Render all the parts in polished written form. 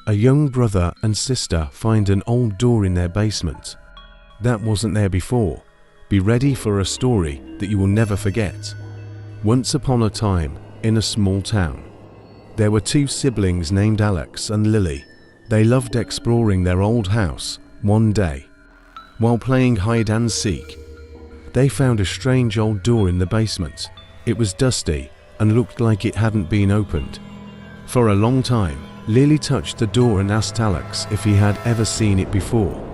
A young brother and sister find an old door in their basement that wasn't there before. Be ready for a story that you will never forget. Once upon a time, in a small town, there were two siblings named Alex and Lily. They loved exploring their old house. One day, while playing hide and seek, they found a strange old door in the basement. It was dusty and looked like it hadn't been opened. For a long time, Lily touched the door and asked Alex if he had ever seen it before.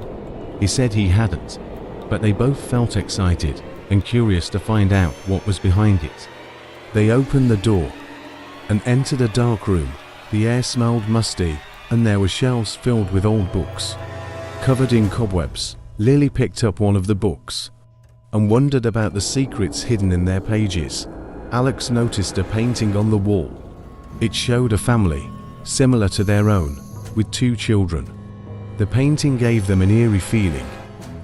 He said he hadn't, but they both felt excited and curious to find out what was behind it. They opened the door and entered a dark room. The air smelled musty and there were shelves filled with old books. Covered in cobwebs, Lily picked up one of the books and wondered about the secrets hidden in their pages. Alex noticed a painting on the wall. It showed a family similar to their own, with two children. The painting gave them an eerie feeling,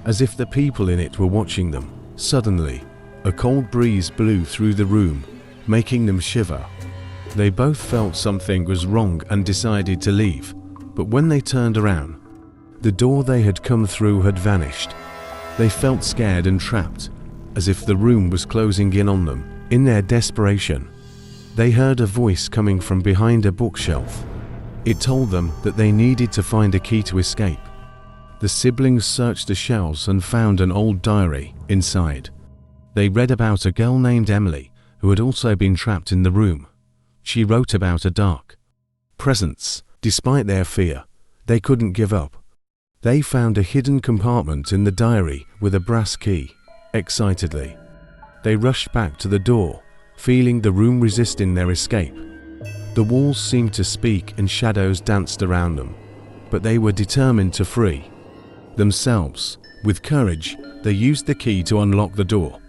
as if the people in it were watching them. Suddenly, a cold breeze blew through the room, making them shiver. They both felt something was wrong and decided to leave, but when they turned around, the door they had come through had vanished. They felt scared and trapped, as if the room was closing in on them. In their desperation, they heard a voice coming from behind a bookshelf. It told them that they needed to find a key to escape. The siblings searched the shelves and found an old diary inside. They read about a girl named Emily who had also been trapped in the room. She wrote about a dark presence. Despite their fear, they couldn't give up. They found a hidden compartment in the diary with a brass key. Excitedly, they rushed back to the door, feeling the room resisting their escape. The walls seemed to speak and shadows danced around them, but they were determined to free themselves. With courage, they used the key to unlock the door.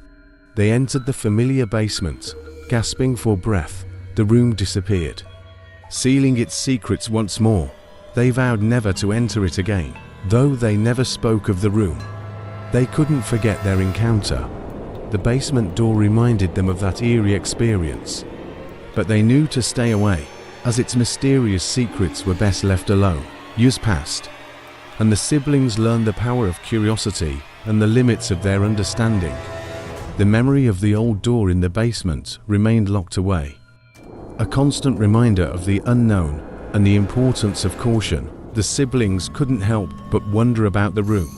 They entered the familiar basement. Gasping for breath, the room disappeared, sealing its secrets once more. They vowed never to enter it again. Though they never spoke of the room, they couldn't forget their encounter. The basement door reminded them of that eerie experience, but they knew to stay away, as its mysterious secrets were best left alone. Years passed, and the siblings learned the power of curiosity and the limits of their understanding. The memory of the old door in the basement remained locked away, a constant reminder of the unknown and the importance of caution. The siblings couldn't help but wonder about the room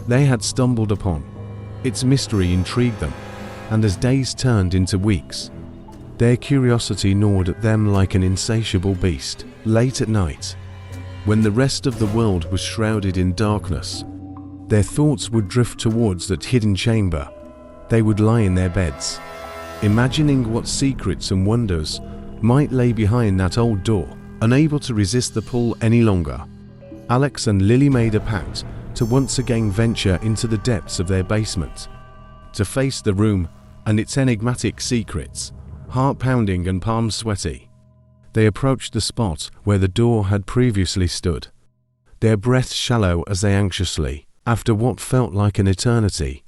they had stumbled upon. Its mystery intrigued them, and as days turned into weeks, their curiosity gnawed at them like an insatiable beast. Late at night, when the rest of the world was shrouded in darkness, their thoughts would drift towards that hidden chamber. They would lie in their beds, imagining what secrets and wonders might lay behind that old door. Unable to resist the pull any longer, Alex and Lily made a pact to once again venture into the depths of their basement, to face the room and its enigmatic secrets. Heart pounding and palms sweaty, they approached the spot where the door had previously stood, their breaths shallow as they anxiously, after what felt like an eternity,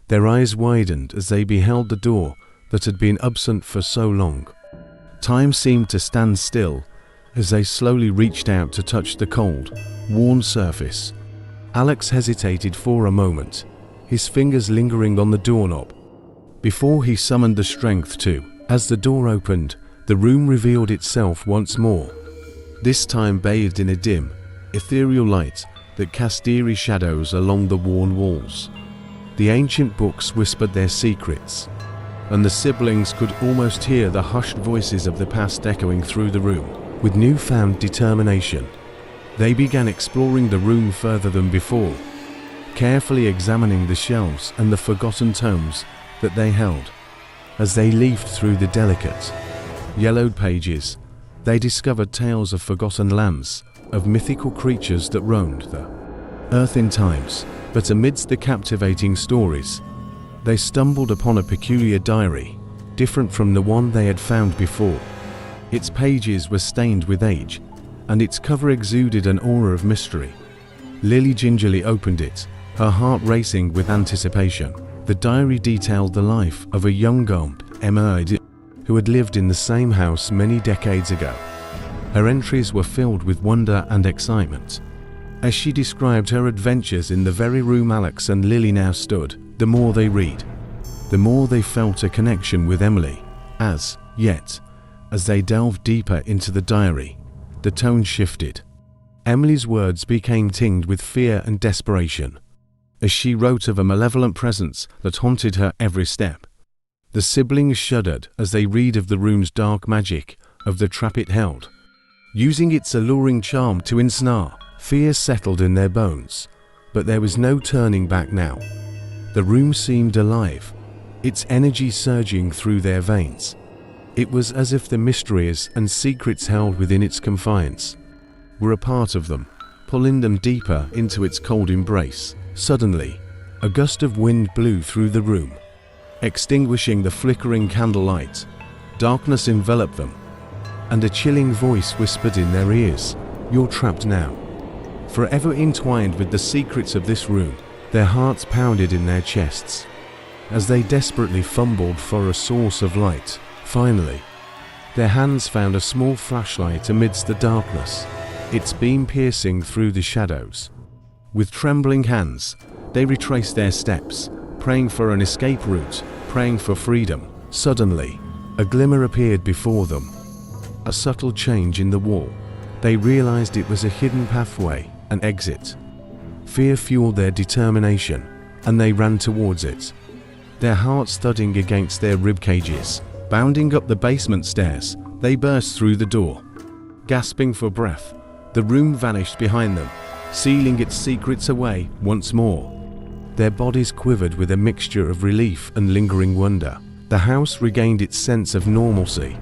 their eyes widened as they beheld the door that had been absent for so long. Time seemed to stand still as they slowly reached out to touch the cold, worn surface. Alex hesitated for a moment, his fingers lingering on the doorknob, before he summoned the strength to. As the door opened, the room revealed itself once more, this time bathed in a dim, ethereal light that cast eerie shadows along the worn walls. The ancient books whispered their secrets, and the siblings could almost hear the hushed voices of the past echoing through the room. With newfound determination, they began exploring the room further than before, carefully examining the shelves and the forgotten tomes that they held. As they leafed through the delicate, yellowed pages, they discovered tales of forgotten lands, of mythical creatures that roamed the earth in times. But amidst the captivating stories, they stumbled upon a peculiar diary, different from the one they had found before. Its pages were stained with age, and its cover exuded an aura of mystery. Lily gingerly opened it, her heart racing with anticipation. The diary detailed the life of a young girl, Emma, who had lived in the same house many decades ago. Her entries were filled with wonder and excitement. As she described her adventures in the very room Alex and Lily now stood, the more they read, the more they felt a connection with Emily. As they delved deeper into the diary, the tone shifted. Emily's words became tinged with fear and desperation, as she wrote of a malevolent presence that haunted her every step. The siblings shuddered as they read of the room's dark magic, of the trap it held, using its alluring charm to ensnare. Fear settled in their bones, but there was no turning back now. The room seemed alive, its energy surging through their veins. It was as if the mysteries and secrets held within its confines were a part of them, pulling them deeper into its cold embrace. Suddenly, a gust of wind blew through the room, extinguishing the flickering candlelight. Darkness enveloped them, and a chilling voice whispered in their ears, "You're trapped now." Forever entwined with the secrets of this room, their hearts pounded in their chests as they desperately fumbled for a source of light. Finally, their hands found a small flashlight amidst the darkness, its beam piercing through the shadows. With trembling hands, they retraced their steps, praying for an escape route, praying for freedom. Suddenly, a glimmer appeared before them, a subtle change in the wall. They realized it was a hidden pathway, an exit. Fear fueled their determination, and they ran towards it, their hearts thudding against their rib cages. Bounding up the basement stairs, they burst through the door. Gasping for breath, the room vanished behind them, sealing its secrets away once more. Their bodies quivered with a mixture of relief and lingering wonder. The house regained its sense of normalcy,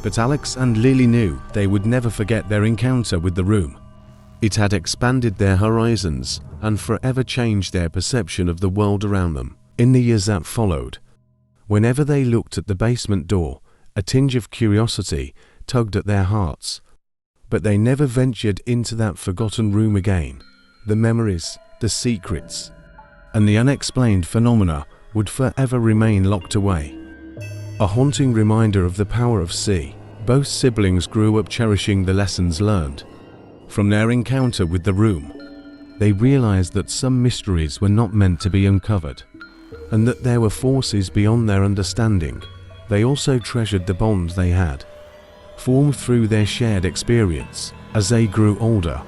but Alex and Lily knew they would never forget their encounter with the room. It had expanded their horizons and forever changed their perception of the world around them. In the years that followed, whenever they looked at the basement door, a tinge of curiosity tugged at their hearts. But they never ventured into that forgotten room again. The memories, the secrets, and the unexplained phenomena would forever remain locked away. A haunting reminder of the power of sea. Both siblings grew up cherishing the lessons learned from their encounter with the room. They realized that some mysteries were not meant to be uncovered, and that there were forces beyond their understanding. They also treasured the bonds they had formed through their shared experience. As they grew older,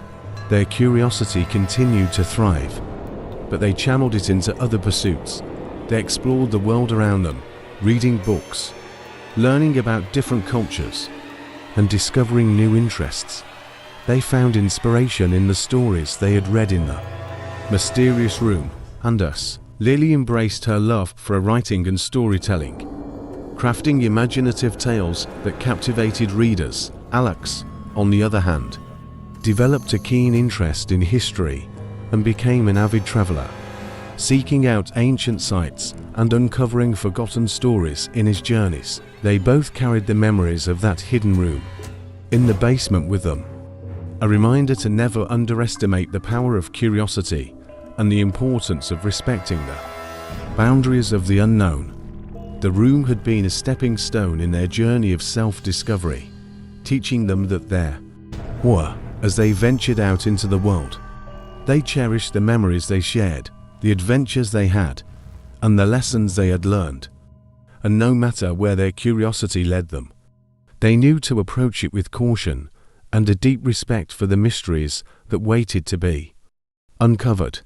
their curiosity continued to thrive, but they channeled it into other pursuits. They explored the world around them, reading books, learning about different cultures, and discovering new interests. They found inspiration in the stories they had read in the mysterious room. And us. Lily embraced her love for writing and storytelling, crafting imaginative tales that captivated readers. Alex, on the other hand, developed a keen interest in history and became an avid traveler, seeking out ancient sites and uncovering forgotten stories in his journeys. They both carried the memories of that hidden room in the basement with them, a reminder to never underestimate the power of curiosity and the importance of respecting the boundaries of the unknown. The room had been a stepping stone in their journey of self-discovery, teaching them that there were, as they ventured out into the world. They cherished the memories they shared, the adventures they had, and the lessons they had learned. And no matter where their curiosity led them, they knew to approach it with caution and a deep respect for the mysteries that waited to be uncovered.